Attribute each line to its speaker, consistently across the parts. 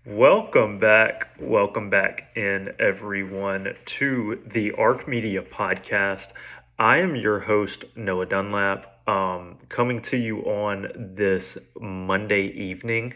Speaker 1: Welcome back in everyone to the Arc Media podcast. I am your host, Noah Dunlap, coming to you on this Monday evening.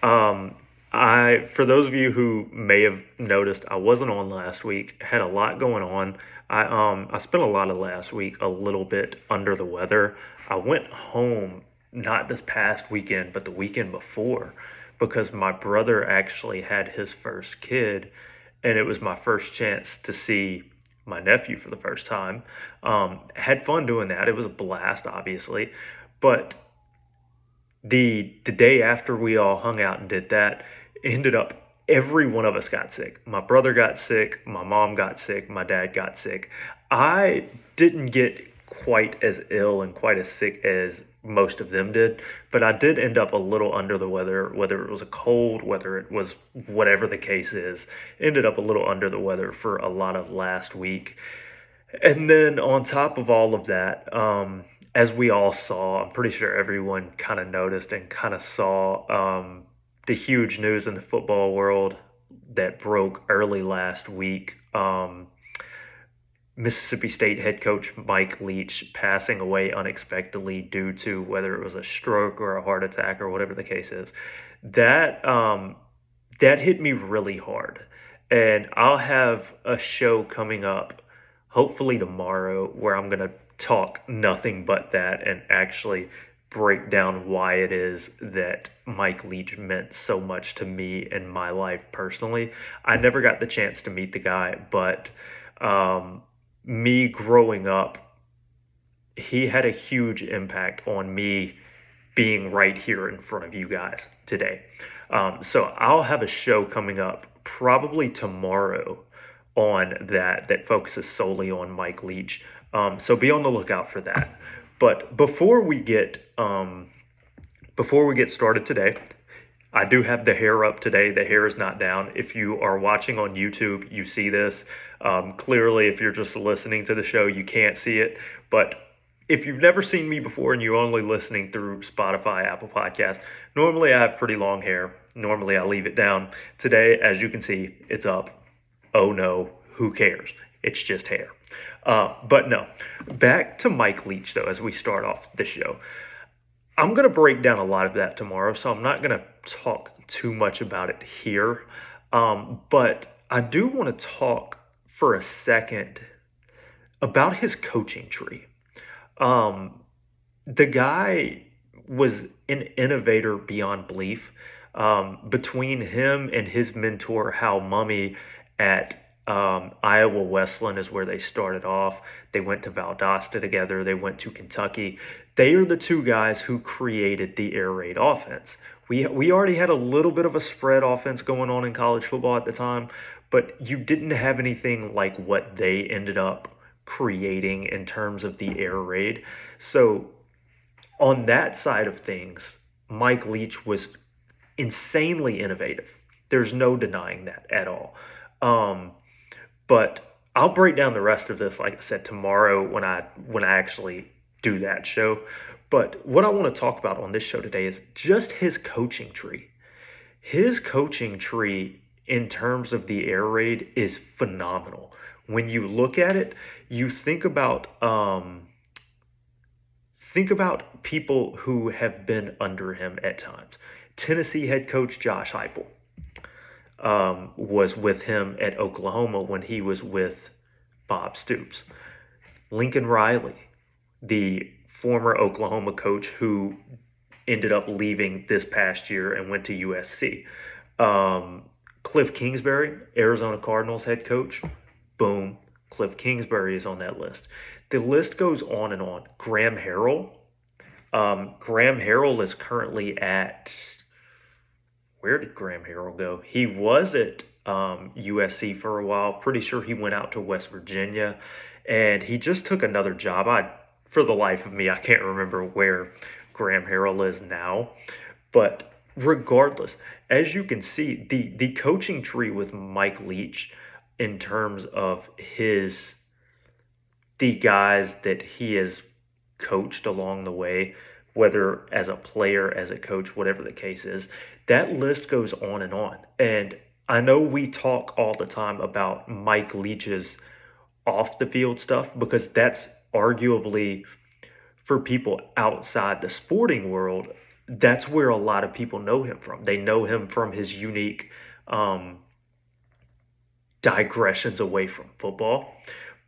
Speaker 1: Um, for those of you who may have noticed, I wasn't on last week, had a lot going on. I spent a lot of last week a little bit under the weather. I went home not this past weekend, but the weekend before because my brother actually had his first kid, and it was my first chance to see my nephew for the first time. Had fun doing that. It was a blast, obviously, but the day after we all hung out and did that, ended up every one of us got sick. My brother got sick, my mom got sick, my dad got sick. I didn't get quite as ill and quite as sick as most of them did, but I did end up a little under the weather, whether it was a cold, whether it was whatever the case is. Ended up a little under the weather for a lot of last week. And then on top of all of that, as we all saw, I'm pretty sure everyone kind of noticed and kind of saw the huge news in the football world that broke early last week. Mississippi State head coach Mike Leach passing away unexpectedly due to whether it was a stroke or a heart attack or whatever the case is. That that hit me really hard, and I'll have a show coming up, hopefully tomorrow, where I'm gonna talk nothing but that and actually break down why it is that Mike Leach meant so much to me in my life personally. I never got the chance to meet the guy, but um, me growing up, he had a huge impact on me being right here in front of you guys today. So I'll have a show coming up probably tomorrow on that focuses solely on Mike Leach. So be on the lookout for that. But before we get started today, I do have the hair up today. The hair is not down. If you are watching on YouTube, you see this. Clearly, if you're just listening to the show, you can't see it. But if you've never seen me before and you're only listening through Spotify, Apple Podcasts, normally I have pretty long hair. Normally I leave it down. Today, as you can see, it's up. Oh no, who cares? It's just hair. But no, back to Mike Leach though, as we start off the show. I'm going to break down a lot of that tomorrow, so I'm not going to talk too much about it here. But I do want to talk for a second about his coaching tree. The guy was an innovator beyond belief. Between him and his mentor, Hal Mummy, at Iowa Wesleyan is where they started off. They went to Valdosta together. They went to Kentucky. They are the two guys who created the air raid offense. We already had a little bit of a spread offense going on in college football at the time, but you didn't have anything like what they ended up creating in terms of the air raid. So on that side of things, Mike Leach was insanely innovative. There's no denying that at all. But I'll break down the rest of this, like I said, tomorrow when I actually do that show. But what I want to talk about on this show today is just his coaching tree. His coaching tree in terms of the air raid is phenomenal. When you look at it, you think about people who have been under him at times. Tennessee head coach Josh Heupel was with him at Oklahoma when he was with Bob Stoops. Lincoln Riley, the former Oklahoma coach who ended up leaving this past year and went to USC. Cliff Kingsbury, Arizona Cardinals head coach. Boom, Cliff Kingsbury is on that list. The list goes on and on. Graham Harrell. Graham Harrell is currently at... Where did Graham Harrell go? He was at USC for a while. Pretty sure he went out to West Virginia, and he just took another job. For the life of me, I can't remember where Graham Harrell is now. But regardless, as you can see, the coaching tree with Mike Leach in terms of the guys that he has coached along the way, whether as a player, as a coach, whatever the case is, That list goes on and on. And I know we talk all the time about Mike Leach's off the field stuff because that's arguably for people outside the sporting world, that's where a lot of people know him from. They know him from his unique um, digressions away from football.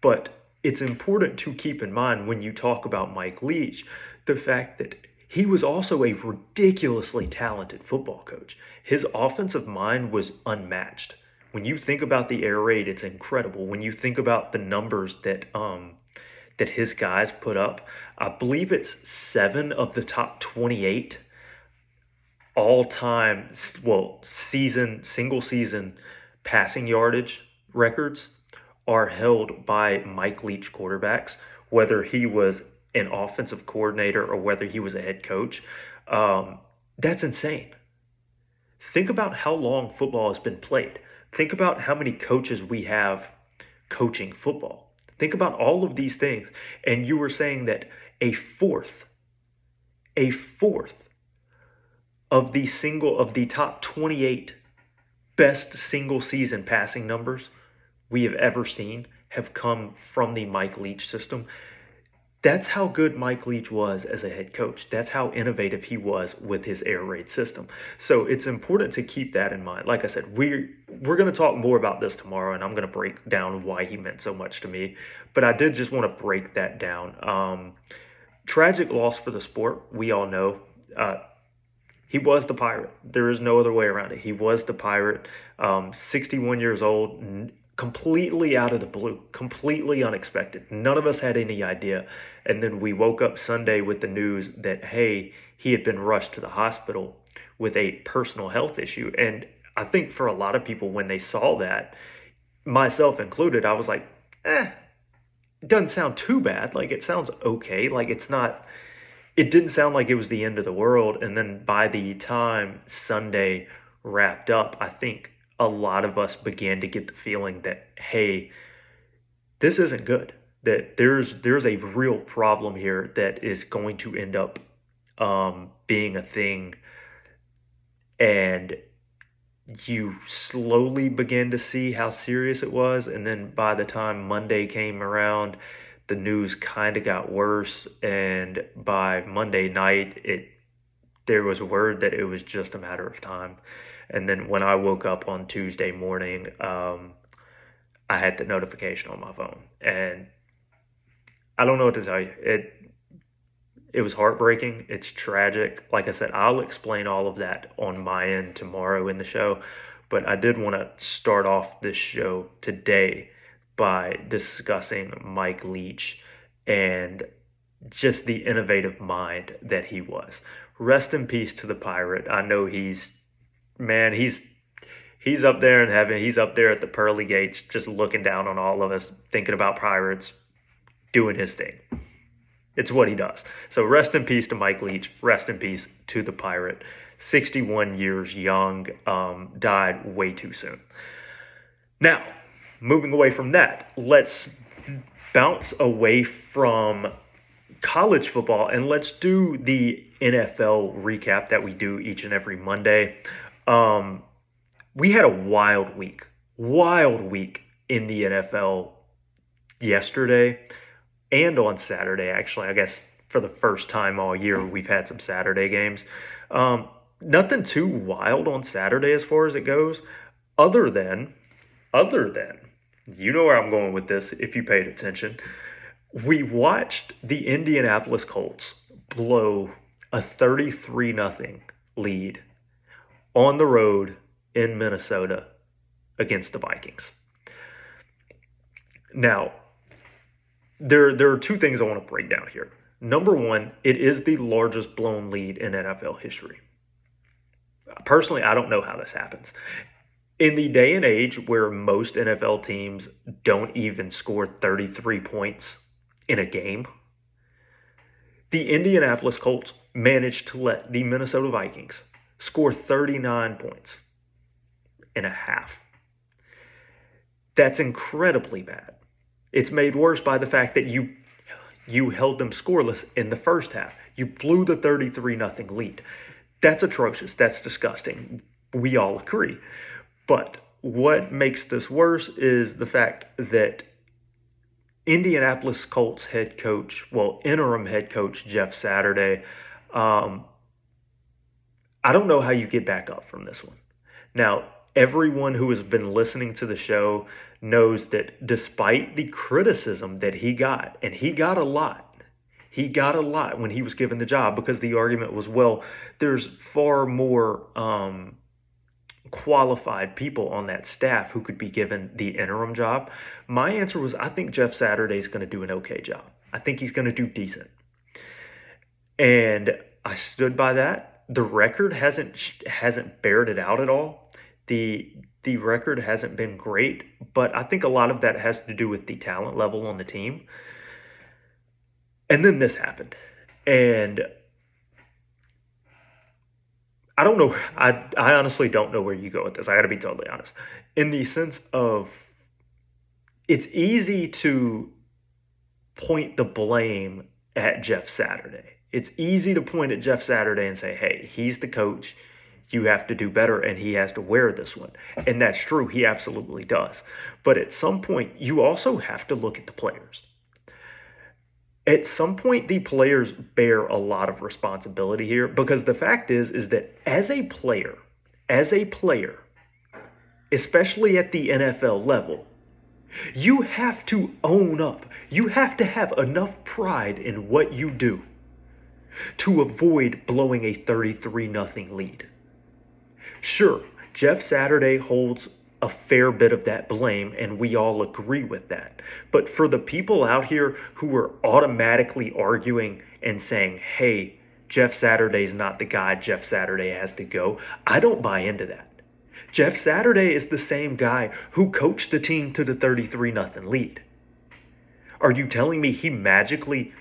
Speaker 1: But it's important to keep in mind when you talk about Mike Leach, the fact that he was also a ridiculously talented football coach. His offensive mind was unmatched. When you think about the air raid, it's incredible. When you think about the numbers that his guys put up, I believe it's 7 of the top 28 all-time, single season passing yardage records are held by Mike Leach quarterbacks, whether he was an offensive coordinator or whether he was a head coach. That's insane. Think about how long football has been played. Think about how many coaches we have coaching football. Think about all of these things. And you were saying that a fourth of the top 28 best single season passing numbers we have ever seen have come from the Mike Leach system. That's how good Mike Leach was as a head coach. That's how innovative he was with his air raid system. So it's important to keep that in mind. Like I said, we're going to talk more about this tomorrow, and I'm going to break down why he meant so much to me. But I did just want to break that down. Tragic loss for the sport. We all know. He was the Pirate. There is no other way around it. He was the Pirate. 61 years old, completely out of the blue, completely unexpected. None of us had any idea. And then we woke up Sunday with the news that, hey, he had been rushed to the hospital with a personal health issue. And I think for a lot of people, when they saw that, myself included, I was like, it doesn't sound too bad. Like, it sounds okay. Like, it didn't sound like it was the end of the world. And then by the time Sunday wrapped up, I think a lot of us began to get the feeling that, hey, this isn't good. That there's a real problem here that is going to end up being a thing. And you slowly began to see how serious it was. And then by the time Monday came around, the news kind of got worse. And by Monday night, there was word that it was just a matter of time. And then when I woke up on Tuesday morning, I had the notification on my phone. And I don't know what to tell you. It was heartbreaking. It's tragic. Like I said, I'll explain all of that on my end tomorrow in the show. But I did want to start off this show today by discussing Mike Leach and just the innovative mind that he was. Rest in peace to the Pirate. I know he's up there in heaven. He's up there at the pearly gates, just looking down on all of us, thinking about Pirates, doing his thing. It's what he does. So rest in peace to Mike Leach. Rest in peace to the Pirate. 61 years young, died way too soon. Now, moving away from that, let's bounce away from college football and let's do the NFL recap that we do each and every Monday. We had a wild week in the NFL yesterday and on Saturday, actually. I guess for the first time all year, we've had some Saturday games. Nothing too wild on Saturday as far as it goes, other than, you know where I'm going with this if you paid attention. We watched the Indianapolis Colts blow a 33-0 lead on the road in Minnesota against the Vikings. Now, there are two things I want to break down here. Number one, it is the largest blown lead in NFL history. Personally, I don't know how this happens. In the day and age where most NFL teams don't even score 33 points in a game, the Indianapolis Colts managed to let the Minnesota Vikings score 39 points in a half. That's incredibly bad. It's made worse by the fact that you held them scoreless in the first half. You blew the 33-0 lead. That's atrocious. That's disgusting. We all agree. But what makes this worse is the fact that Indianapolis Colts head coach, well, interim head coach Jeff Saturday, um, I don't know how you get back up from this one. Now, everyone who has been listening to the show knows that despite the criticism that he got, and he got a lot when he was given the job because the argument was, well, there's far more qualified people on that staff who could be given the interim job. My answer was, I think Jeff Saturday is going to do an okay job. I think he's going to do decent. And I stood by that. The record hasn't bared it out at all. The record hasn't been great, but I think a lot of that has to do with the talent level on the team. And then this happened. And I don't know. I honestly don't know where you go with this. I got to be totally honest. In the sense of, it's easy to point the blame at Jeff Saturday. It's easy to point at Jeff Saturday and say, hey, he's the coach. You have to do better, and he has to wear this one. And that's true. He absolutely does. But at some point, you also have to look at the players. At some point, the players bear a lot of responsibility here, because the fact is that as a player, especially at the NFL level, you have to own up. You have to have enough pride in what you do to avoid blowing a 33-0 lead. Sure, Jeff Saturday holds a fair bit of that blame, and we all agree with that. But for the people out here who are automatically arguing and saying, hey, Jeff Saturday's not the guy, Jeff Saturday has to go, I don't buy into that. Jeff Saturday is the same guy who coached the team to the 33-0 lead. Are you telling me he magically,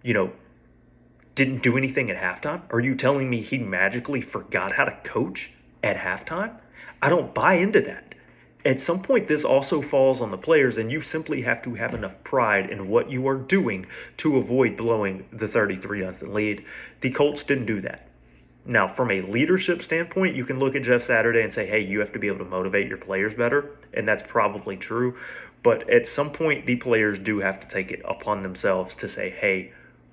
Speaker 1: didn't do anything at halftime? Are you telling me he magically forgot how to coach at halftime? I don't buy into that. At some point, this also falls on the players, and you simply have to have enough pride in what you are doing to avoid blowing the 33-0 lead. The Colts didn't do that. Now, from a leadership standpoint, you can look at Jeff Saturday and say, hey, you have to be able to motivate your players better, and that's probably true. But at some point, the players do have to take it upon themselves to say, hey,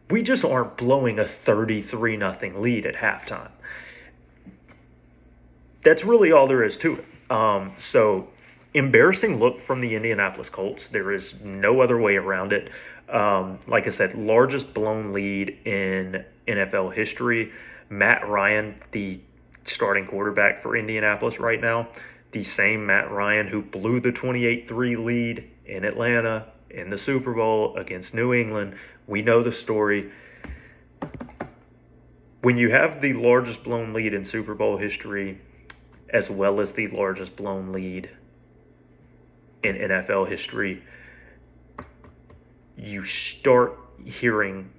Speaker 1: we just aren't blowing a 33-0 lead at halftime. That's really all there is to it. So embarrassing look from the Indianapolis Colts. There is no other way around it. Like I said, largest blown lead in NFL history. Matt Ryan, the starting quarterback for Indianapolis right now, the same Matt Ryan who blew the 28-3 lead in Atlanta in the Super Bowl against New England. We know the story. When you have the largest blown lead in Super Bowl history, as well as the largest blown lead in NFL history, you start hearing,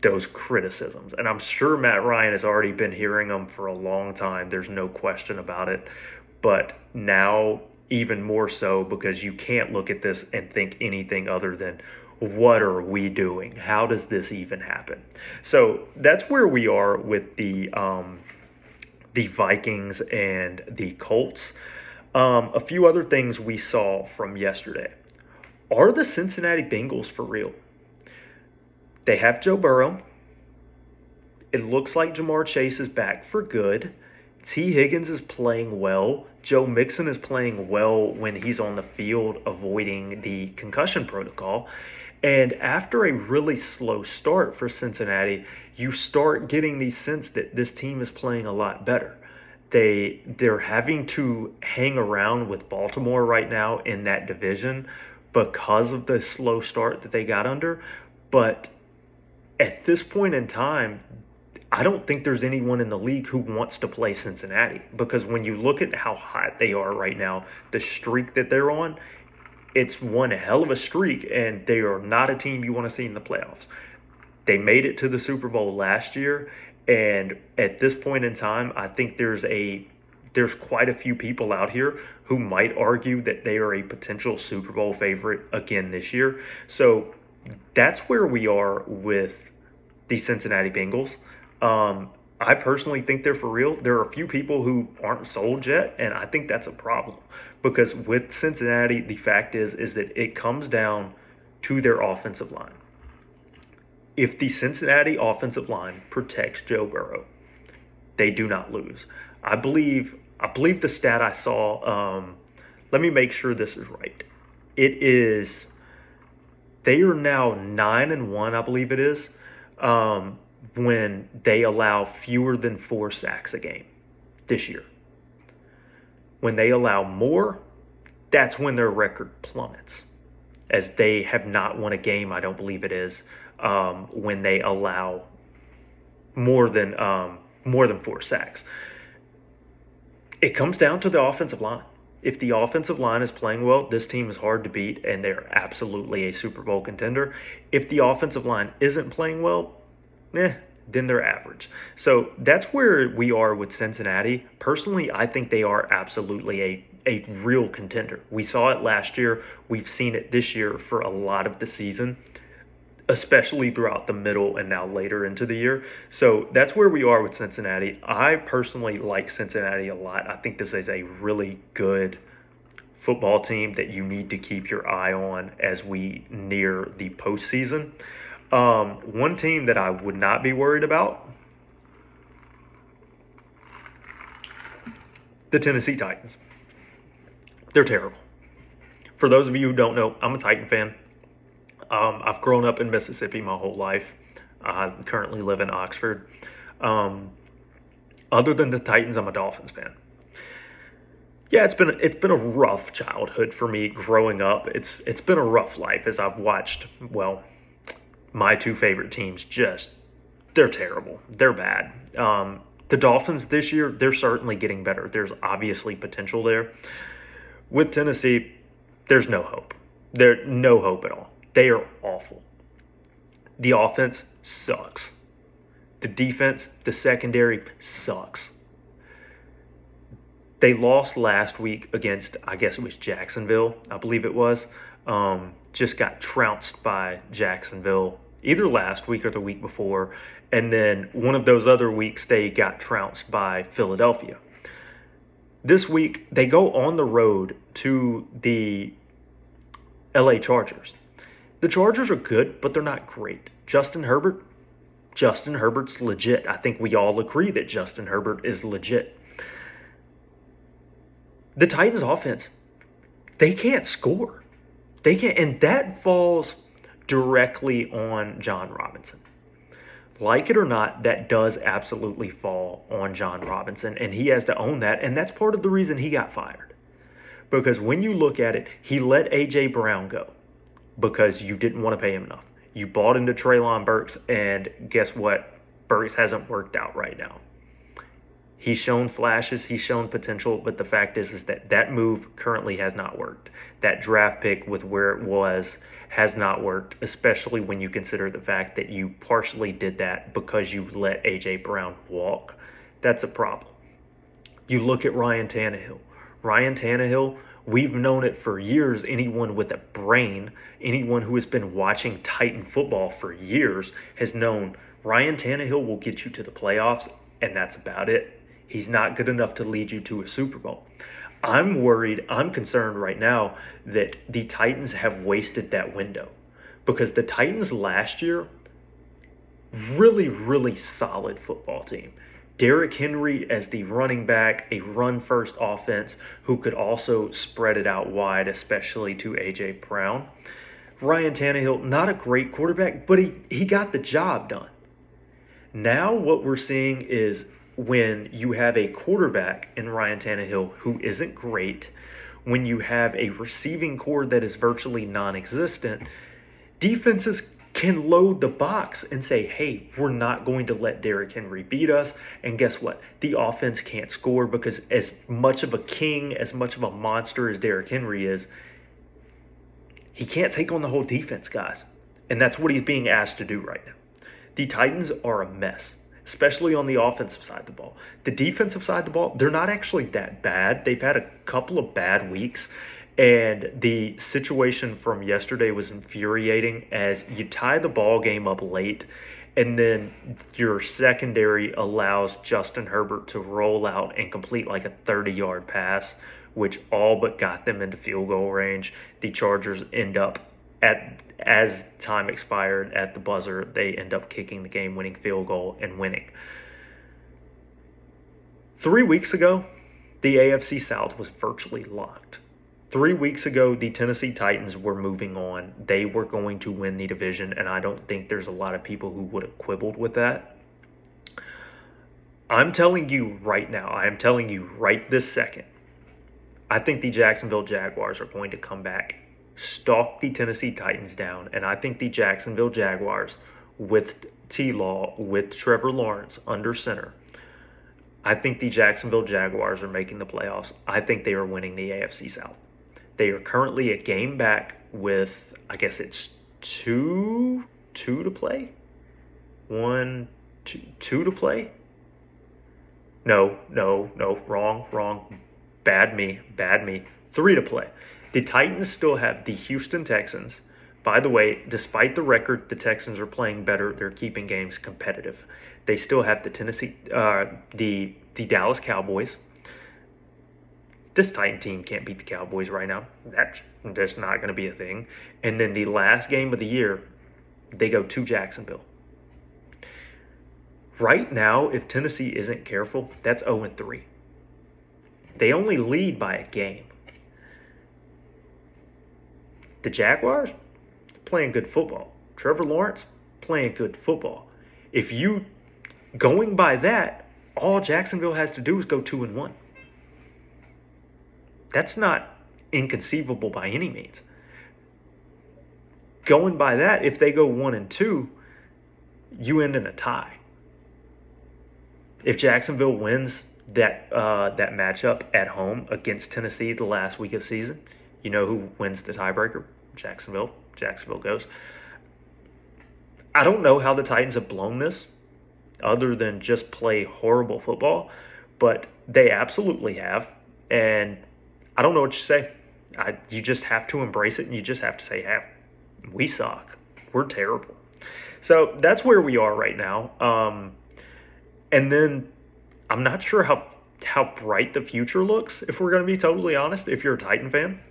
Speaker 1: those criticisms. And I'm sure Matt Ryan has already been hearing them for a long time. There's no question about it. But now, even more so, because you can't look at this and think anything other than, what are we doing? How does this even happen? So that's where we are with the Vikings and the Colts. A few other things we saw from yesterday. Are the Cincinnati Bengals for real? They have Joe Burrow. It looks like Jamar Chase is back for good. T. Higgins is playing well. Joe Mixon is playing well when he's on the field, avoiding the concussion protocol. And after a really slow start for Cincinnati, you start getting the sense that this team is playing a lot better. They're having to hang around with Baltimore right now in that division because of the slow start that they got under. But at this point in time, I don't think there's anyone in the league who wants to play Cincinnati, because when you look at how hot they are right now, the streak that they're on, it's one hell of a streak, and they are not a team you want to see in the playoffs. They made it to the Super Bowl last year, and at this point in time, I think there's quite a few people out here who might argue that they are a potential Super Bowl favorite again this year. So that's where we are with the Cincinnati Bengals. I personally think they're for real. There are a few people who aren't sold yet, and I think that's a problem because with Cincinnati, the fact is that it comes down to their offensive line. If the Cincinnati offensive line protects Joe Burrow, they do not lose. I believe the stat I saw. Let me make sure this is right. It is they are now 9-1, I believe it is, when they allow fewer than 4 sacks a game this year. When they allow more, that's when their record plummets, as they have not won a game. I don't believe it is when they allow more than 4 sacks. It comes down to the offensive line. If the offensive line is playing well, this team is hard to beat, and they're absolutely a Super Bowl contender. If the offensive line isn't playing well, then they're average. So that's where we are with Cincinnati. Personally, I think they are absolutely a real contender. We saw it last year. We've seen it this year for a lot of the season, especially throughout the middle and now later into the year. So that's where we are with Cincinnati. I personally like Cincinnati a lot. I think this is a really good football team that you need to keep your eye on as we near the postseason. One team that I would not be worried about, the Tennessee Titans. They're terrible. For those of you who don't know, I'm a Titan fan. I've grown up in Mississippi my whole life. I currently live in Oxford. Other than the Titans, I'm a Dolphins fan. Yeah, it's been a rough childhood for me growing up. It's been a rough life as I've watched, well, my 2 favorite teams they're terrible. They're bad. The Dolphins this year, they're certainly getting better. There's obviously potential there. With Tennessee, there's no hope. There's no hope at all. They are awful. The offense sucks. The defense, the secondary sucks. They lost last week against, I guess it was Jacksonville, I believe it was. Just got trounced by Jacksonville either last week or the week before. And then one of those other weeks, they got trounced by Philadelphia. This week, they go on the road to the LA Chargers. The Chargers are good, but they're not great. Justin Herbert's legit. I think we all agree that Justin Herbert is legit. The Titans offense, they can't score. They can't, and that falls directly on John Robinson. Like it or not, that does absolutely fall on John Robinson, and he has to own that, and that's part of the reason he got fired. Because when you look at it, he let A.J. Brown go because you didn't want to pay him enough. You bought into Treylon Burks, and guess what? Burks hasn't worked out right now. He's shown flashes, he's shown potential, but the fact is that move currently has not worked. That draft pick with where it was has not worked, especially when you consider the fact that you partially did that because you let A.J. Brown walk. That's a problem. You look at Ryan Tannehill. Ryan Tannehill, we've known it for years. Anyone with a brain, anyone who has been watching Titan football for years has known Ryan Tannehill will get you to the playoffs, and that's about it. He's not good enough to lead you to a Super Bowl. I'm concerned right now that the Titans have wasted that window because the Titans last year, really, really solid football team. Derrick Henry as the running back, a run-first offense who could also spread it out wide, especially to A.J. Brown. Ryan Tannehill, not a great quarterback, but he got the job done. Now what we're seeing is when you have a quarterback in Ryan Tannehill who isn't great, when you have a receiving core that is virtually non-existent, defenses can load the box and say, hey, we're not going to let Derrick Henry beat us. And guess what? The offense can't score because as much of a king, as much of a monster as Derrick Henry is, he can't take on the whole defense, guys. And that's what he's being asked to do right now. The Titans are a mess, especially on the offensive side of the ball. The defensive side of the ball, they're not actually that bad. They've had a couple of bad weeks. And the situation from yesterday was infuriating as you tie the ball game up late And then your secondary allows Justin Herbert to roll out and complete like a 30-yard pass, which all but got them into field goal range. The Chargers end up, as time expired at the buzzer, they end up kicking the game-winning field goal and winning. 3 weeks ago, the AFC South was virtually locked. 3 weeks ago, the Tennessee Titans were moving on. They were going to win the division, and I don't think there's a lot of people who would have quibbled with that. I'm telling you right now, I am telling you right this second, I think the Jacksonville Jaguars are going to come back, stalk the Tennessee Titans down, and I think the Jacksonville Jaguars, with T-Law, with Trevor Lawrence under center, I think the Jacksonville Jaguars are making the playoffs. I think they are winning the AFC South. They are currently a game back with, I guess it's two to play? Two to play? No, wrong. Bad me. 3 to play. The Titans still have the Houston Texans. By the way, despite the record, the Texans are playing better. They're keeping games competitive. They still have the Dallas Cowboys. This Titan team can't beat the Cowboys right now. That's not going to be a thing. And then the last game of the year, they go to Jacksonville. Right now, if Tennessee isn't careful, that's 0-3. They only lead by a game. The Jaguars playing good football. Trevor Lawrence playing good football. If you going by that, all Jacksonville has to do is go 2-1. That's not inconceivable by any means. Going by that, if they go 1-2, you end in a tie. If Jacksonville wins that matchup at home against Tennessee the last week of the season, you know who wins the tiebreaker? Jacksonville. Jacksonville goes. I don't know how the Titans have blown this other than just play horrible football, but they absolutely have. And I don't know what you say. You just have to embrace it, and you just have to say, hey, we suck. We're terrible. So that's where we are right now. And then I'm not sure how bright the future looks, if we're going to be totally honest, if you're a Titan fan.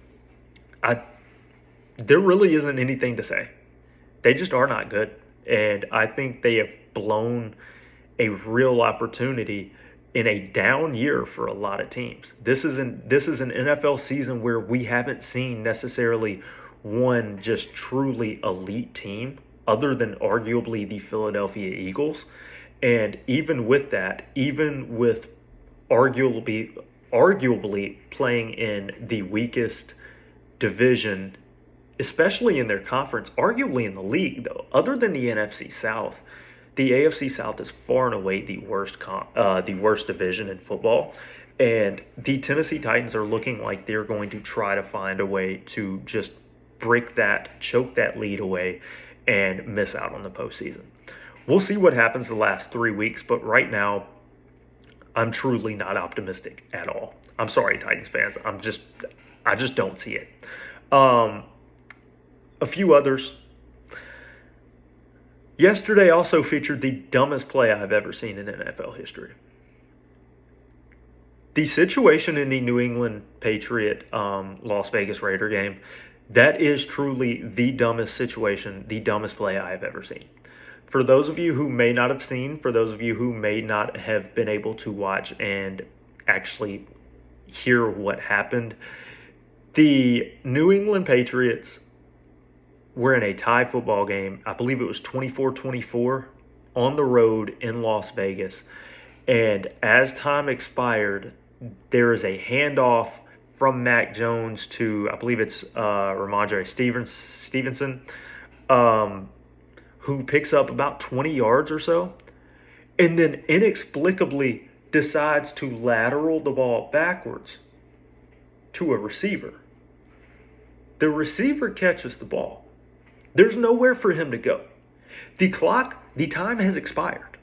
Speaker 1: There really isn't anything to say. They just are not good. And I think they have blown a real opportunity in a down year for a lot of teams. This is an NFL season where we haven't seen necessarily one just truly elite team other than arguably the Philadelphia Eagles. And even with that, even with arguably playing in the weakest division, especially in their conference, arguably in the league though, other than the NFC South, the AFC South is far and away the worst division in football. And the Tennessee Titans are looking like they're going to try to find a way to just choke that lead away and miss out on the postseason. We'll see what happens the last 3 weeks, but right now, I'm truly not optimistic at all. I'm sorry, Titans fans. I just don't see it. A few others. Yesterday also featured the dumbest play I've ever seen in NFL history. The situation in the New England Patriot Las Vegas Raider game, that is truly the dumbest situation, the dumbest play I have ever seen. For those of you who may not have seen, for those of you who may not have been able to watch and actually hear what happened, the New England Patriots were in a tie football game. I believe it was 24-24 on the road in Las Vegas. And as time expired, there is a handoff from Mac Jones to, I believe it's Ramondre Stevenson, who picks up about 20 yards or so, and then inexplicably decides to lateral the ball backwards to a receiver. The receiver catches the ball. There's nowhere for him to go. The time has expired.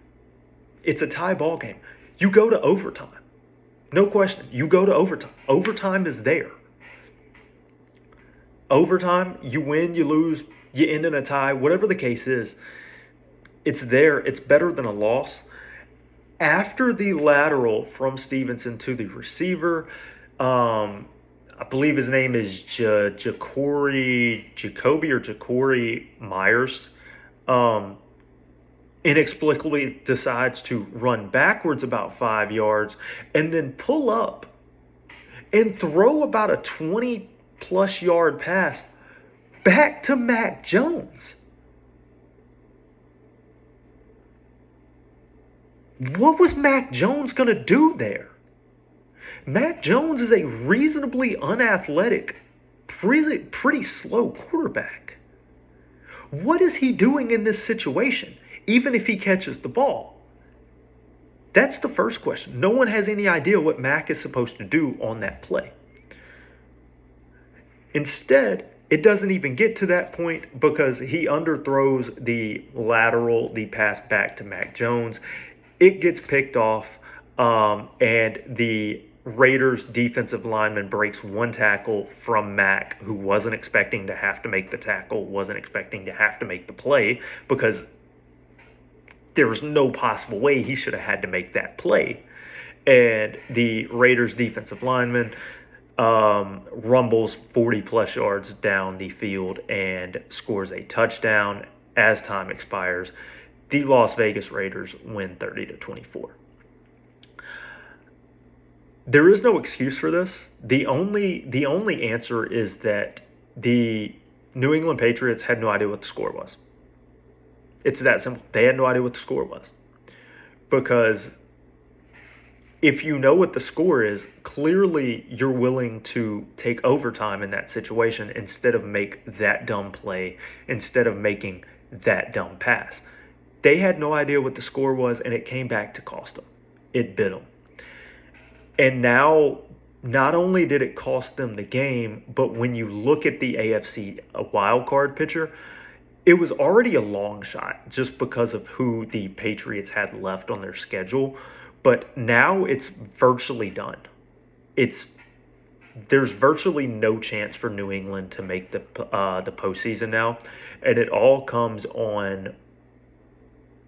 Speaker 1: It's a tie ball game. You go to overtime. No question. You go to overtime. Overtime is there. Overtime, you win, you lose, you end in a tie, whatever the case is. It's there. It's better than a loss. After the lateral from Stevenson to the receiver, I believe his name is Jacoby Myers, um, inexplicably decides to run backwards about 5 yards and then pull up and throw about a 20-plus-yard pass back to Mac Jones. What was Mac Jones going to do there? Mac Jones is a reasonably unathletic, pretty slow quarterback. What is he doing in this situation, even if he catches the ball? That's the first question. No one has any idea what Mac is supposed to do on that play. Instead, it doesn't even get to that point because he underthrows the pass back to Mac Jones. It gets picked off, and the Raiders defensive lineman breaks one tackle from Mac, who wasn't expecting to have to make the tackle, wasn't expecting to have to make the play, because there was no possible way he should have had to make that play. And the Raiders defensive lineman rumbles 40-plus yards down the field and scores a touchdown as time expires. The Las Vegas Raiders win 30-24. There is no excuse for this. The only answer is that the New England Patriots had no idea what the score was. It's that simple. They had no idea what the score was. Because if you know what the score is, clearly you're willing to take overtime in that situation instead of make that dumb play, instead of making that dumb pass. They had no idea what the score was, and it came back to cost them. It bit them. And now, not only did it cost them the game, but when you look at the AFC wildcard picture, it was already a long shot just because of who the Patriots had left on their schedule. But now it's virtually done. There's virtually no chance for New England to make the postseason now. And it all comes on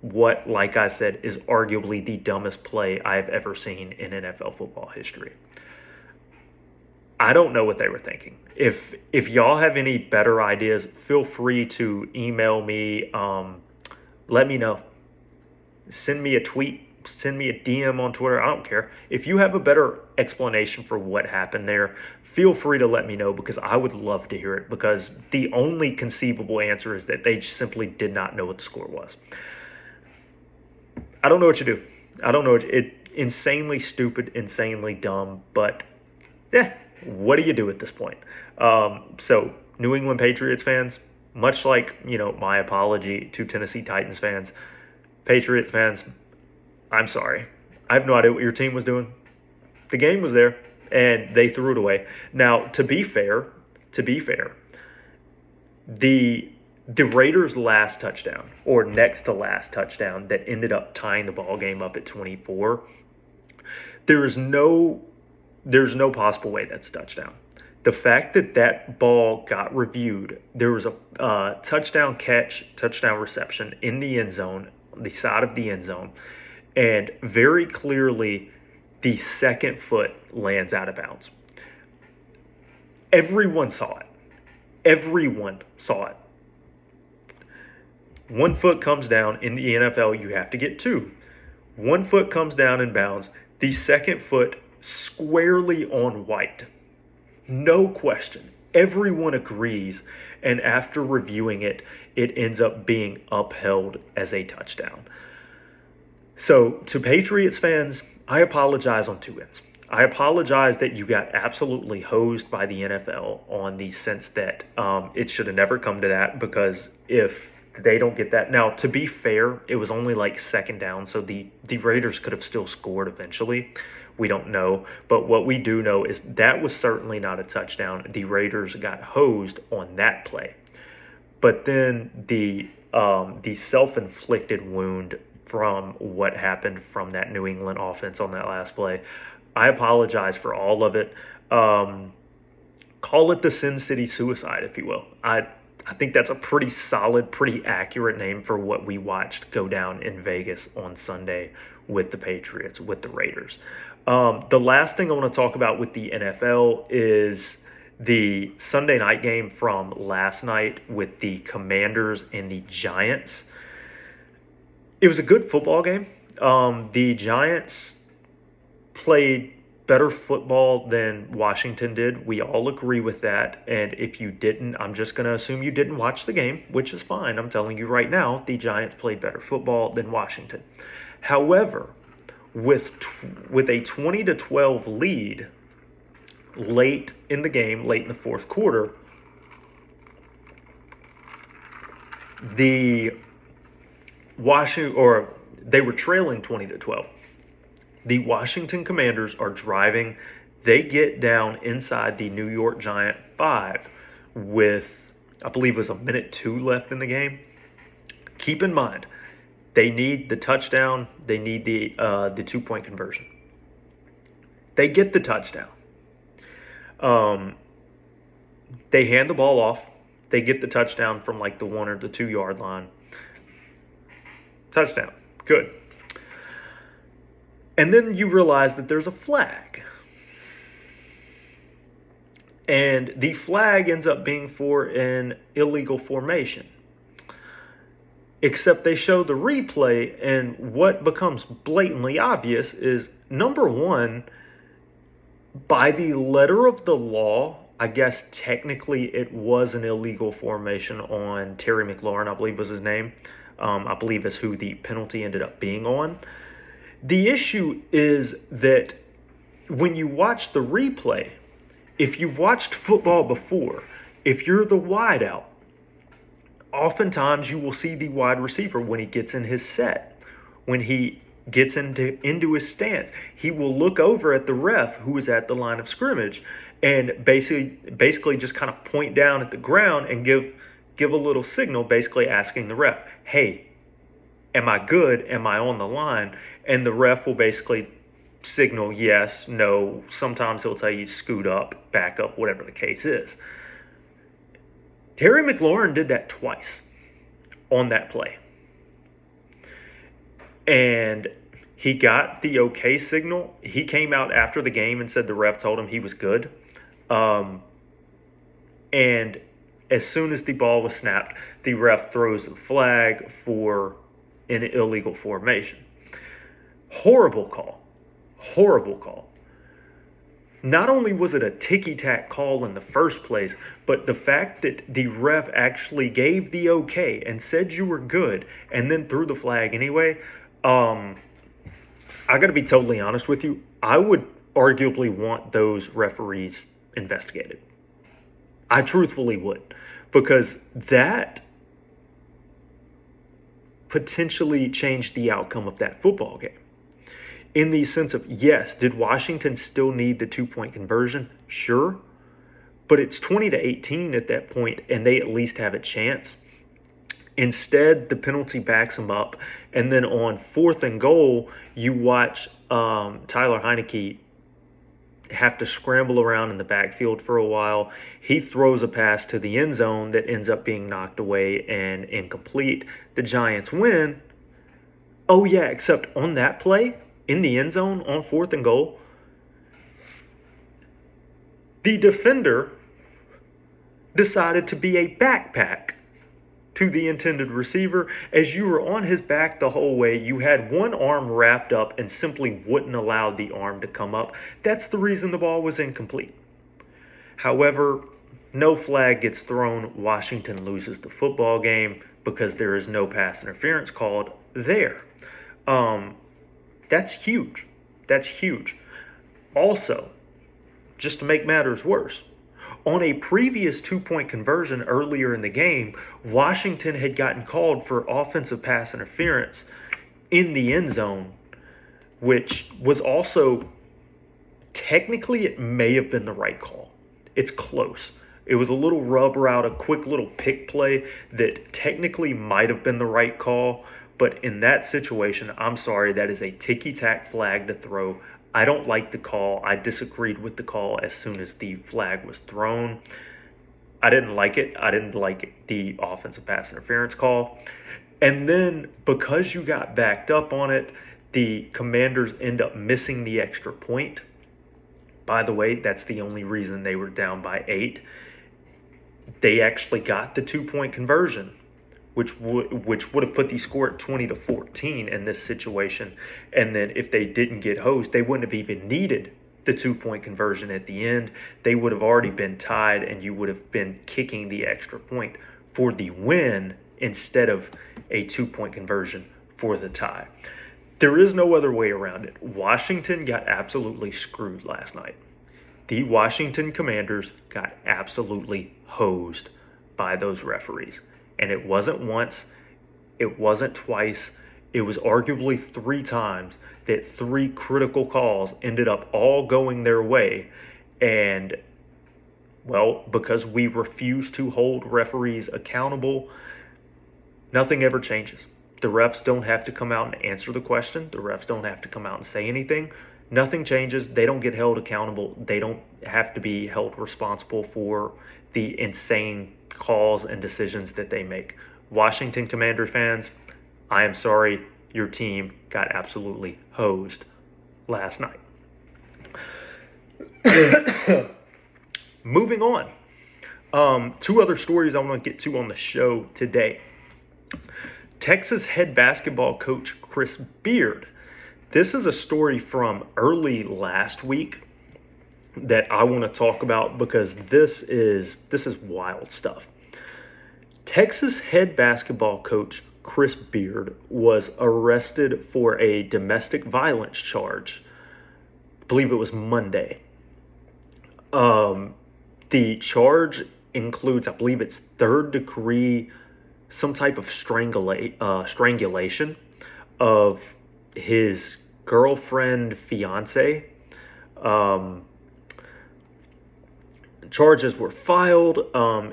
Speaker 1: what, like I said, is arguably the dumbest play I've ever seen in NFL football history. I don't know what they were thinking. If y'all have any better ideas, feel free to email me. Let me know. Send me a tweet. Send me a DM on Twitter. I don't care. If you have a better explanation for what happened there, feel free to let me know, because I would love to hear it, because the only conceivable answer is that they simply did not know what the score was. I don't know what you do. I don't know. It insanely stupid, insanely dumb, but what do you do at this point? So New England Patriots fans, much like, my apology to Tennessee Titans fans, Patriots fans, I'm sorry. I have no idea what your team was doing. The game was there, and they threw it away. Now, to be fair, the Raiders' last touchdown, or next to last touchdown, that ended up tying the ball game up at 24, there's no possible way that's a touchdown. The fact that ball got reviewed, there was a touchdown catch, touchdown reception in the end zone, the side of the end zone, and very clearly the second foot lands out of bounds. Everyone saw it. Everyone saw it. 1 foot comes down. In the NFL, you have to get 2. 1 foot comes down in bounds. The second foot squarely on white. No question. Everyone agrees. And after reviewing it, it ends up being upheld as a touchdown. So, to Patriots fans, I apologize on 2 ends. I apologize that you got absolutely hosed by the NFL on the sense that it should have never come to that, because if they don't get that. Now, to be fair, it was only like second down, so the Raiders could have still scored eventually. We don't know. But what we do know is that was certainly not a touchdown. The Raiders got hosed on that play. But then the self-inflicted wound from what happened from that New England offense on that last play, I apologize for all of it. Call it the Sin City suicide, if you will. I think that's a pretty solid, pretty accurate name for what we watched go down in Vegas on Sunday with the Patriots, with the Raiders. The last thing I want to talk about with the NFL is the Sunday night game from last night with the Commanders and the Giants. It was a good football game. The Giants played better football than Washington did. We all agree with that. And if you didn't, I'm just going to assume you didn't watch the game, which is fine. I'm telling you right now, the Giants played better football than Washington. However, with a 20-12 lead late in the game, late in the fourth quarter, they were trailing 20-12. The Washington Commanders are driving. They get down inside the New York Giant 5 with, I believe it was 1:02 left in the game. Keep in mind, they need the touchdown. They need the 2-point conversion. They get the touchdown. They hand the ball off. They get the touchdown from like the 1 or the 2 yard line. Touchdown. Good. And then you realize that there's a flag. And the flag ends up being for an illegal formation. Except they show the replay, and what becomes blatantly obvious is, number one, by the letter of the law, I guess technically it was an illegal formation on Terry McLaurin, I believe was his name. I believe is who the penalty ended up being on. The issue is that when you watch the replay, if you've watched football before, if you're the wideout, oftentimes you will see the wide receiver when he gets in his set, when he gets into his stance, he will look over at the ref who is at the line of scrimmage and basically just kind of point down at the ground and give a little signal, basically asking the ref, hey, am I good? Am I on the line? And the ref will basically signal yes, no. Sometimes he'll tell you scoot up, back up, whatever the case is. Terry McLaurin did that twice on that play. And he got the okay signal. He came out after the game and said the ref told him he was good. And as soon as the ball was snapped, the ref throws the flag for an illegal formation. Horrible call. Horrible call. Not only was it a ticky-tack call in the first place, but the fact that the ref actually gave the okay and said you were good and then threw the flag anyway, I got to be totally honest with you. I would arguably want those referees investigated. I truthfully would, because that potentially changed the outcome of that football game. In the sense of, yes, did Washington still need the 2-point conversion? Sure. But it's 20-18 at that point, and they at least have a chance. Instead, the penalty backs them up. And then on 4th and goal, you watch Tyler Heineke have to scramble around in the backfield for a while. He throws a pass to the end zone that ends up being knocked away and incomplete. The Giants win. Oh, yeah, except on that play, in the end zone on 4th and goal, the defender decided to be a backpack to the intended receiver. As you were on his back the whole way, you had one arm wrapped up and simply wouldn't allow the arm to come up. That's the reason the ball was incomplete. However, no flag gets thrown. Washington loses the football game because there is no pass interference called there. That's huge. That's huge. Also, just to make matters worse, on a previous 2-point conversion earlier in the game, Washington had gotten called for offensive pass interference in the end zone, which was also, technically it may have been the right call. It's close. It was a little rub route, a quick little pick play that technically might have been the right call. But in that situation, I'm sorry, that is a ticky-tack flag to throw. I don't like the call. I disagreed with the call as soon as the flag was thrown. I didn't like it. I didn't like the offensive pass interference call. And then because you got backed up on it, the Commanders end up missing the extra point. By the way, that's the only reason they were down by 8. They actually got the 2-point conversion, which would have put the score at 20-14 in this situation. And then if they didn't get hosed, they wouldn't have even needed the 2-point conversion at the end. They would have already been tied, and you would have been kicking the extra point for the win instead of a 2-point conversion for the tie. There is no other way around it. Washington got absolutely screwed last night. The Washington Commanders got absolutely hosed by those referees. And it wasn't once, it wasn't twice, it was arguably 3 times that 3 critical calls ended up all going their way. And, well, because we refuse to hold referees accountable, nothing ever changes. The refs don't have to come out and answer the question. The refs don't have to come out and say anything. Nothing changes. They don't get held accountable. They don't have to be held responsible for the insane calls and decisions that they make. Washington Commander fans, I am sorry, your team got absolutely hosed last night. Moving on. 2 other stories I want to get to on the show today. Texas head basketball coach Chris Beard. This is a story from early last week that I want to talk about because this is wild stuff. Texas head basketball coach Chris Beard was arrested for a domestic violence charge. I believe it was Monday. The charge includes, I believe it's 3rd degree, some type of strangulation of his girlfriend, fiance. Charges were filed.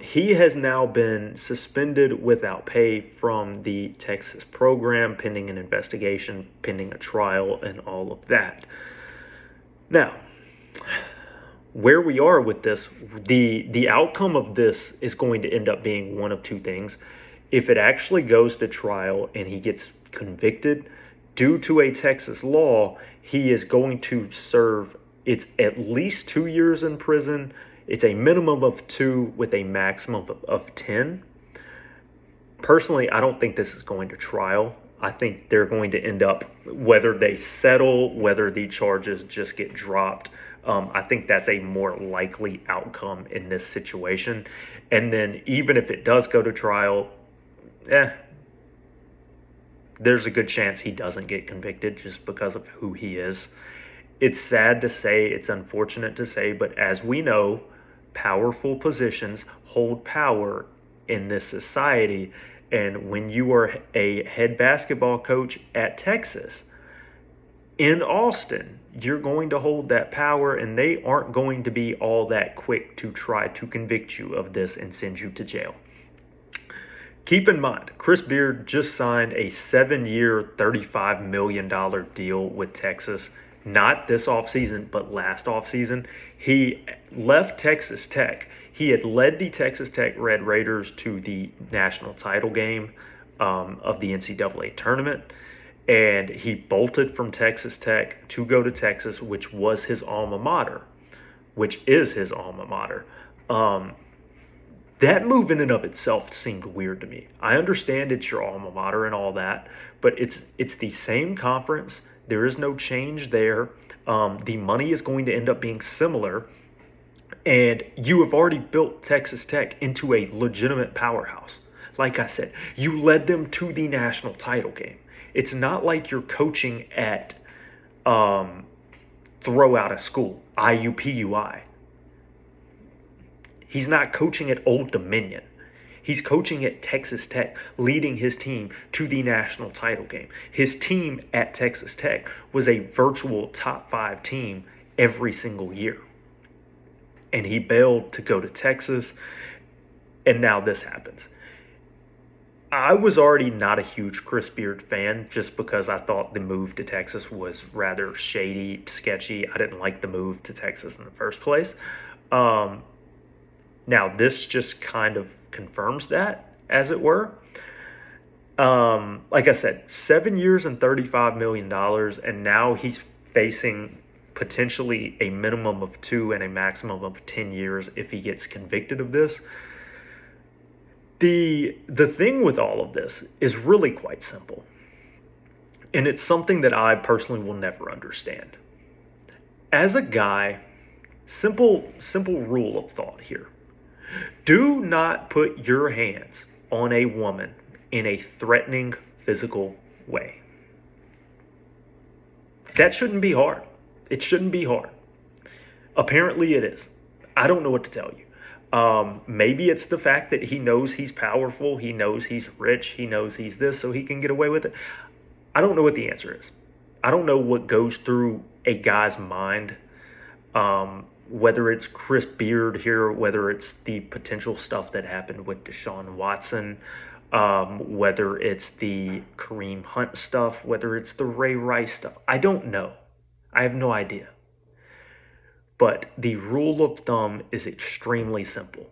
Speaker 1: He has now been suspended without pay from the Texas program, pending an investigation, pending a trial, and all of that. Now, where we are with this, the outcome of this is going to end up being one of 2 things. If it actually goes to trial and he gets convicted, due to a Texas law, he is going to serve, it's at least 2 years in prison. It's a minimum of 2 with a maximum of 10. Personally, I don't think this is going to trial. I think they're going to end up, whether they settle, whether the charges just get dropped, I think that's a more likely outcome in this situation. And then even if it does go to trial, there's a good chance he doesn't get convicted just because of who he is. It's sad to say, it's unfortunate to say, but as we know, powerful positions hold power in this society. And when you are a head basketball coach at Texas, in Austin, you're going to hold that power, and they aren't going to be all that quick to try to convict you of this and send you to jail. Keep in mind, Chris Beard just signed a 7-year, $35 million deal with Texas, not this offseason, but last offseason. He left Texas Tech. He had led the Texas Tech Red Raiders to the national title game of the NCAA tournament, and he bolted from Texas Tech to go to Texas, which was his alma mater, which is his alma mater. That move in and of itself seemed weird to me. I understand it's your alma mater and all that, but it's the same conference. There is no change there. The money is going to end up being similar, and you have already built Texas Tech into a legitimate powerhouse. Like I said, you led them to the national title game. It's not like you're coaching at throw out of school, IUPUI. He's not coaching at Old Dominion. He's coaching at Texas Tech, leading his team to the national title game. His team at Texas Tech was a virtual top 5 team every single year. And he bailed to go to Texas, and now this happens. I was already not a huge Chris Beard fan just because I thought the move to Texas was rather shady, sketchy. I didn't like the move to Texas in the first place. Now, this just kind of confirms that, as it were. Like I said, 7 years and $35 million, and now he's facing potentially a minimum of 2 and a maximum of 10 years if he gets convicted of this. The thing with all of this is really quite simple. And it's something that I personally will never understand. As a guy, simple rule of thought here. Do not put your hands on a woman in a threatening physical way. That shouldn't be hard. It shouldn't be hard. Apparently it is. I don't know what to tell you. Maybe it's the fact that he knows he's powerful, he knows he's rich, he knows he's this, so he can get away with it. I don't know what the answer is. I don't know what goes through a guy's mind, whether it's Chris Beard here, whether it's the potential stuff that happened with Deshaun Watson, whether it's the Kareem Hunt stuff, whether it's the Ray Rice stuff. I don't know. I have no idea. But the rule of thumb is extremely simple.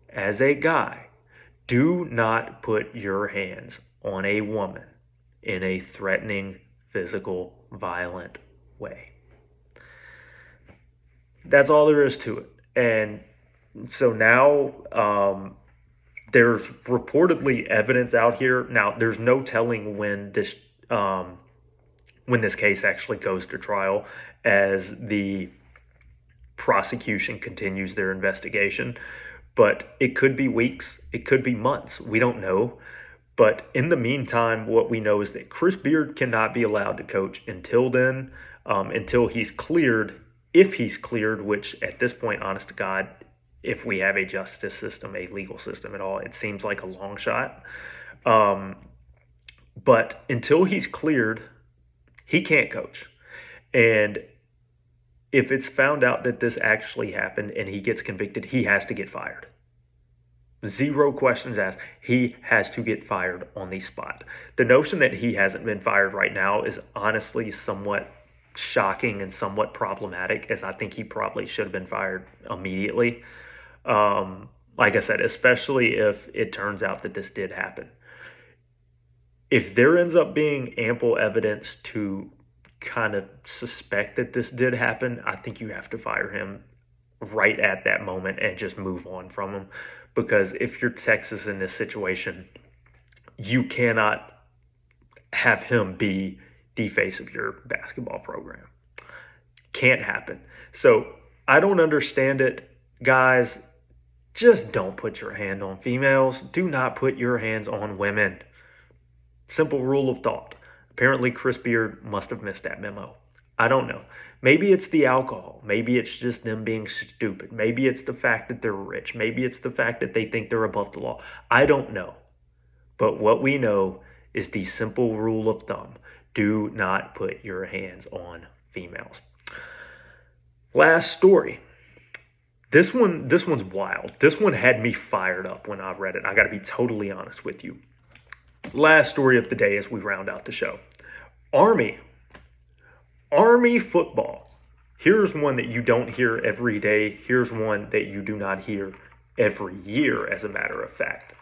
Speaker 1: As a guy, do not put your hands on a woman in a threatening, physical, violent way. That's all there is to it. And so now there's reportedly evidence out here. Now, there's no telling when this case actually goes to trial, as the prosecution continues their investigation. But it could be weeks, it could be months. We don't know. But in the meantime, what we know is that Chris Beard cannot be allowed to coach until then, until he's cleared. If he's cleared, which at this point, honest to God, if we have a justice system, a legal system at all, it seems like a long shot. But until he's cleared, he can't coach. And if it's found out that this actually happened and he gets convicted, he has to get fired. Zero questions asked. He has to get fired on the spot. The notion that he hasn't been fired right now is honestly somewhat shocking and somewhat problematic, as I think he probably should have been fired immediately. Like I said, especially if it turns out that this did happen. If there ends up being ample evidence to kind of suspect that this did happen, I think you have to fire him right at that moment and just move on from him. Because if you're Texas in this situation, you cannot have him be the face of your basketball program. Can't happen. So I don't understand it. Guys, just don't put your hand on females. Do not put your hands on women. Simple rule of thought. Apparently, Chris Beard must have missed that memo. I don't know. Maybe it's the alcohol. Maybe it's just them being stupid. Maybe it's the fact that they're rich. Maybe it's the fact that they think they're above the law. I don't know. But what we know is the simple rule of thumb. Do not put your hands on females. Last story. This one's wild. This one had me fired up when I read it. I got to be totally honest with you. Last story of the day as we round out the show. Army football. Here's one that you don't hear every day. Here's one that you do not hear every year, as a matter of fact.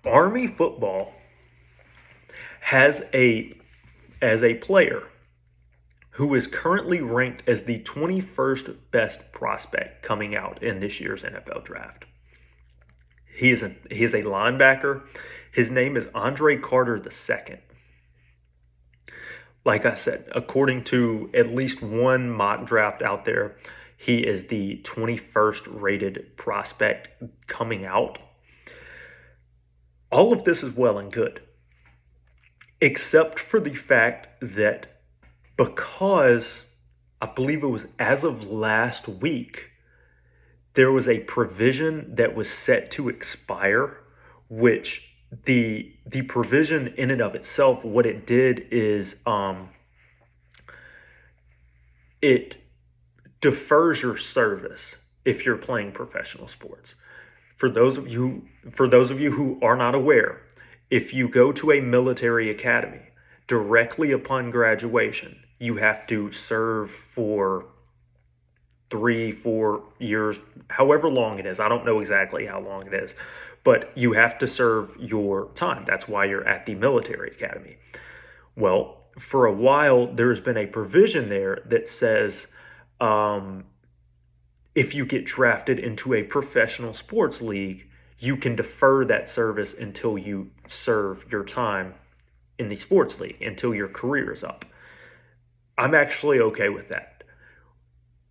Speaker 1: Army football has a player who is currently ranked as the 21st best prospect coming out in this year's NFL draft. He is a linebacker. His name is Andre Carter II. Like I said, according to at least one mock draft out there, he is the 21st rated prospect coming out. All of this is well and good, except for the fact that because I believe it was as of last week, there was a provision that was set to expire, which the provision in and of itself, what it did is it defers your service if you're playing professional sports. For those of you who are not aware, if you go to a military academy, directly upon graduation, you have to serve for 3, 4 years, however long it is. I don't know exactly how long it is, but you have to serve your time. That's why you're at the military academy. Well, for a while, there's been a provision there that says um, if you get drafted into a professional sports league, you can defer that service until you serve your time in the sports league, until your career is up. I'm actually okay with that.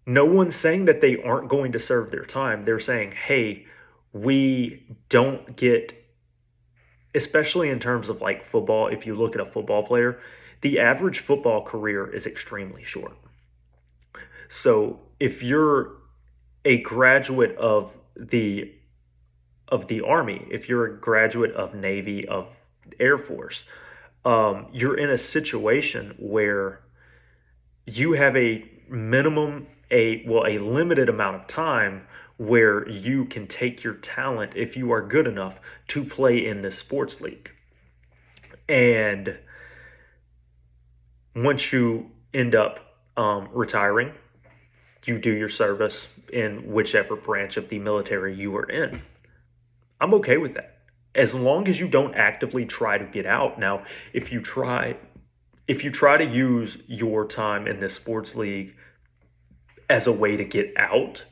Speaker 1: No one's saying that they aren't going to serve their time. They're saying, hey, we don't get, especially in terms of like football, if you look at a football player, the average football career is extremely short. So if you're a graduate of the Army, if you're a graduate of Navy, of Air Force, you're in a situation where you have a minimum, a limited amount of time where you can take your talent, if you are good enough, to play in this sports league. And once you end up retiring, you do your service in whichever branch of the military you are in. I'm okay with that. As long as you don't actively try to get out. Now, if you try to use your time in this sports league as a way to get out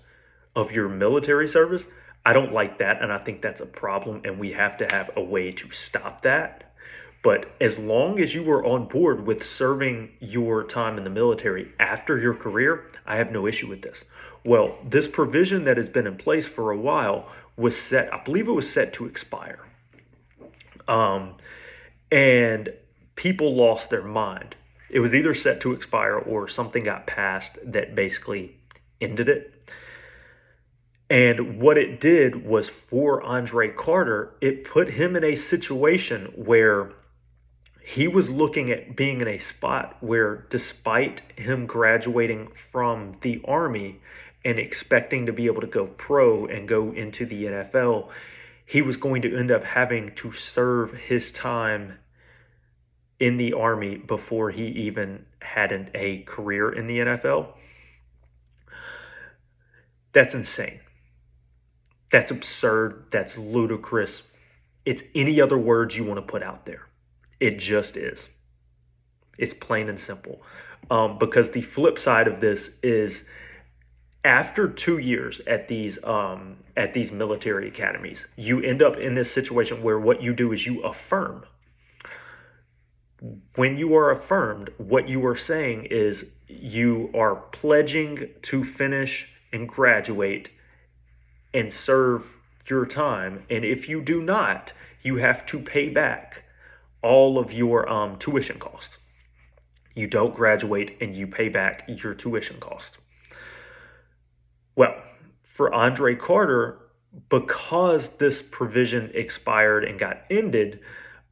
Speaker 1: of your military service, I don't like that, and I think that's a problem, and we have to have a way to stop that. But as long as you were on board with serving your time in the military after your career, I have no issue with this. Well, this provision that has been in place for a while was set, I believe it was set to expire. Um, and people lost their mind. It was either set to expire or something got passed that basically ended it. And what it did was, for Andre Carter, it put him in a situation where he was looking at being in a spot where, despite him graduating from the Army and expecting to be able to go pro and go into the NFL, he was going to end up having to serve his time in the Army before he even had a career in the NFL. That's insane. That's absurd. That's ludicrous. It's any other words you want to put out there. It just is. It's plain and simple. Because the flip side of this is, after 2 years at these military academies, you end up in this situation where what you do is you affirm. When you are affirmed, what you are saying is you are pledging to finish and graduate and serve your time. And if you do not, you have to pay back all of your tuition costs. You don't graduate and you pay back your tuition costs. Well, for Andre Carter, because this provision expired and got ended,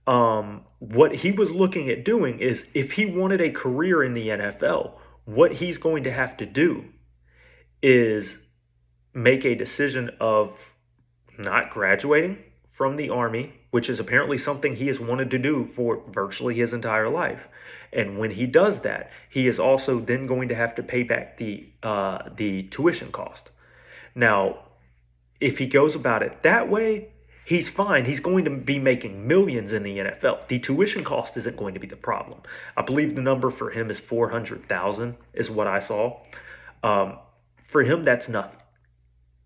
Speaker 1: what he was looking at doing is, if he wanted a career in the NFL, what he's going to have to do is make a decision of not graduating from the Army, which is apparently something he has wanted to do for virtually his entire life. And when he does that, he is also then going to have to pay back the tuition cost. Now, if he goes about it that way, he's fine. He's going to be making millions in the NFL. The tuition cost isn't going to be the problem. I believe the number for him is 400,000 is what I saw. For him, that's nothing,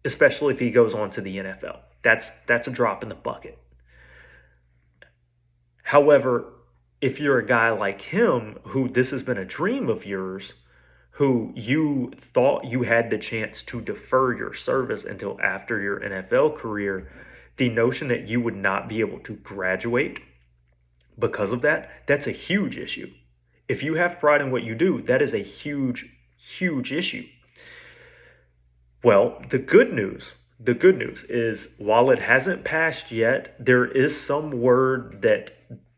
Speaker 1: especially if he goes on to the NFL. That's a drop in the bucket. However, if you're a guy like him, who this has been a dream of yours, who you thought you had the chance to defer your service until after your NFL career, the notion that you would not be able to graduate because of that, that's a huge issue. If you have pride in what you do, that is a huge, huge issue. Well, the good news is, while it hasn't passed yet, there is some word that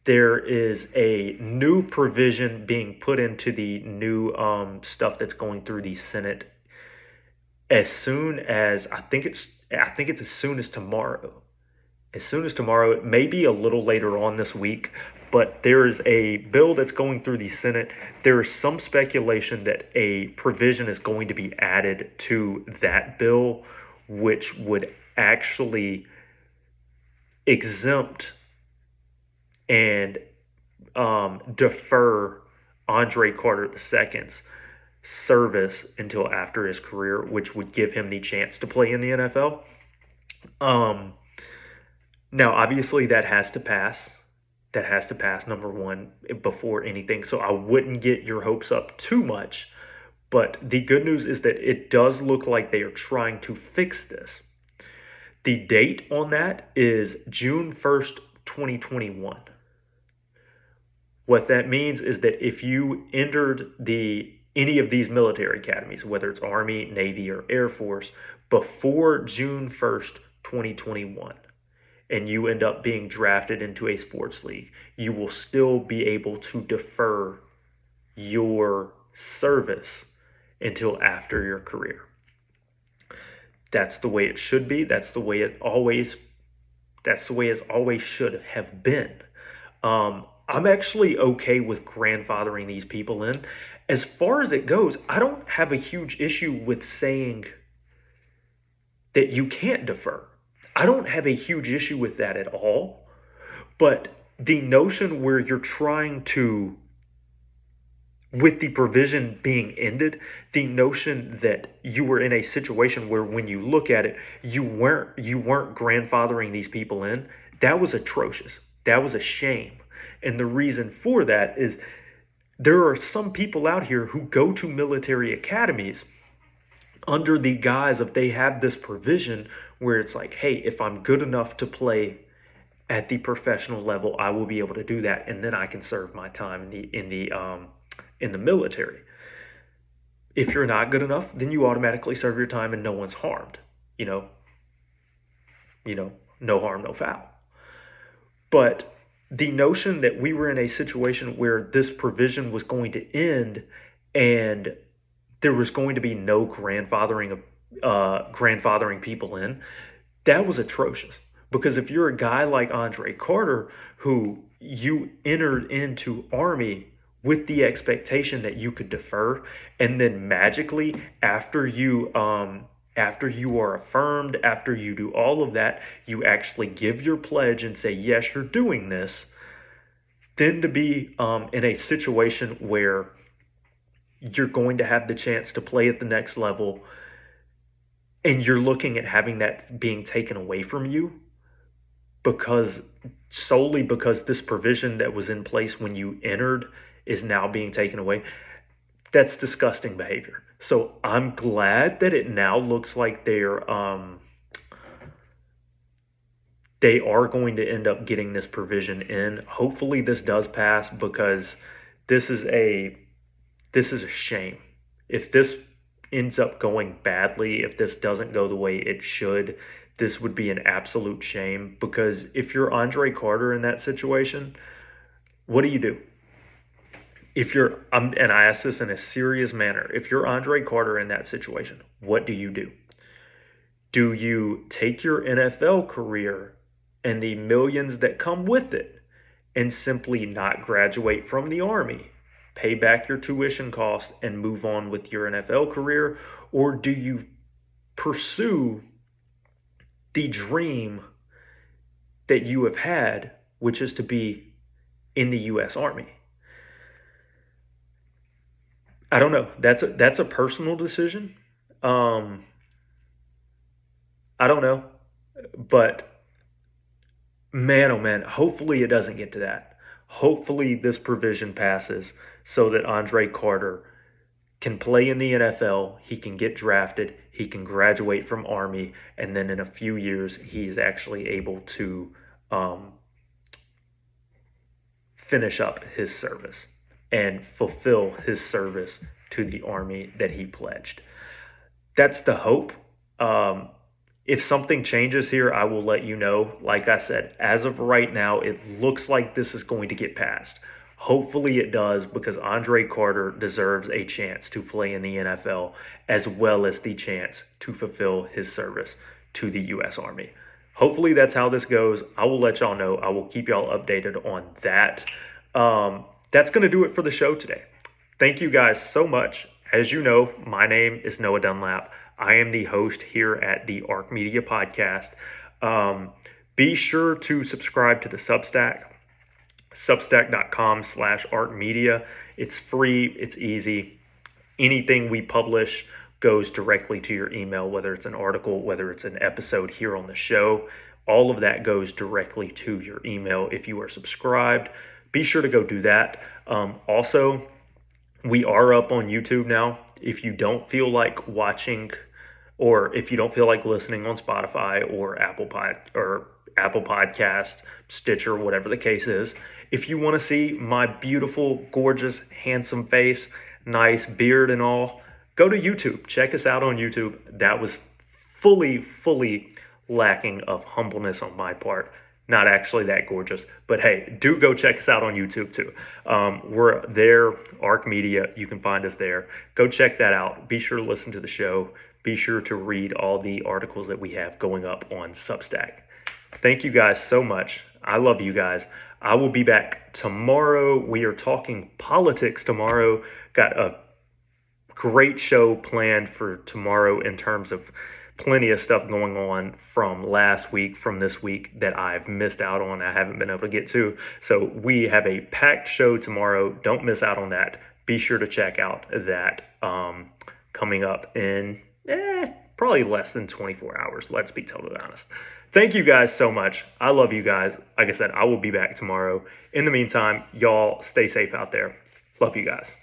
Speaker 1: there is a new provision being put into the new stuff that's going through the Senate as soon as, I think it's as soon as tomorrow. As soon as tomorrow, it may be a little later on this week, but there is a bill that's going through the Senate. There is some speculation that a provision is going to be added to that bill, which would actually exempt and defer Andre Carter II's service until after his career, which would give him the chance to play in the NFL. Now, obviously, that has to pass. That has to pass, number one, before anything. So I wouldn't get your hopes up too much. But the good news is that it does look like they are trying to fix this. The date on that is June 1st, 2021. What that means is that if you entered any of these military academies, whether it's Army, Navy, or Air Force, before June 1st, 2021, and you end up being drafted into a sports league, you will still be able to defer your service until after your career. That's the way it should be. That's the way it always should have been. I'm actually okay with grandfathering these people in. As far as it goes, I don't have a huge issue with saying that you can't defer. I don't have a huge issue with that at all. But the notion where you're trying to, with the provision being ended, the notion that you were in a situation where when you look at it, you weren't grandfathering these people in, that was atrocious. That was a shame. And the reason for that is there are some people out here who go to military academies under the guise of they have this provision where it's like, hey, if I'm good enough to play at the professional level, I will be able to do that, and then I can serve my time in the military. If you're not good enough, then you automatically serve your time and no one's harmed. No harm, no foul. But the notion that we were in a situation where this provision was going to end and there was going to be no grandfathering people in, that was atrocious. Because if you're a guy like Andre Carter, who you entered into Army with the expectation that you could defer, and then magically after you are affirmed, after you do all of that, you actually give your pledge and say, yes, you're doing this, then to be in a situation where you're going to have the chance to play at the next level and you're looking at having that being taken away from you solely because this provision that was in place when you entered is now being taken away, that's disgusting behavior. So I'm glad that it now looks like they are going to end up getting this provision in. Hopefully this does pass, because this is a shame. If this ends up going badly, if this doesn't go the way it should, this would be an absolute shame. Because if you're Andre Carter in that situation, what do you do? And I ask this in a serious manner, if you're Andre Carter in that situation, what do you do? Do you take your NFL career and the millions that come with it and simply not graduate from the Army, pay back your tuition cost, and move on with your NFL career? Or do you pursue the dream that you have had, which is to be in the U.S. Army? I don't know. That's a personal decision. I don't know. But man, oh man, hopefully it doesn't get to that. Hopefully this provision passes so that Andre Carter can play in the NFL, he can get drafted, he can graduate from Army, and then in a few years he's actually able to finish up his service and fulfill his service to the Army that he pledged. That's the hope. If something changes here, I will let you know. Like I said, as of right now, it looks like this is going to get passed. Hopefully it does, because Andre Carter deserves a chance to play in the NFL, as well as the chance to fulfill his service to the U.S. Army. hopefully that's how this goes. I will let y'all know. I will keep y'all updated on that. That's going to do it for the show today. Thank you guys so much. As you know, my name is Noah Dunlap. I am the host here at the ARC Media Podcast. Be sure to subscribe to the Substack, substack.com/arcmedia. It's free. It's easy. Anything we publish goes directly to your email, whether it's an article, whether it's an episode here on the show. All of that goes directly to your email if you are subscribed. Be sure to go do that. Also, we are up on YouTube now. If you don't feel like watching, or if you don't feel like listening on Spotify or Apple Podcast, Stitcher, whatever the case is, if you want to see my beautiful, gorgeous, handsome face, nice beard and all, go to YouTube. Check us out on YouTube. That was fully lacking of humbleness on my part. Not actually that gorgeous, but hey, do go check us out on YouTube too. We're there, ARC Media. You can find us there. Go check that out. Be sure to listen to the show. Be sure to read all the articles that we have going up on Substack. Thank you guys so much. I love you guys. I will be back tomorrow. We are talking politics tomorrow. Got a great show planned for tomorrow in terms of plenty of stuff going on from last week, from this week that I've missed out on, I haven't been able to get to. So we have a packed show tomorrow. Don't miss out on that. Be sure to check out that coming up in probably less than 24 hours. Let's be totally honest. Thank you guys so much. I love you guys. Like I said, I will be back tomorrow. In the meantime, y'all stay safe out there. Love you guys.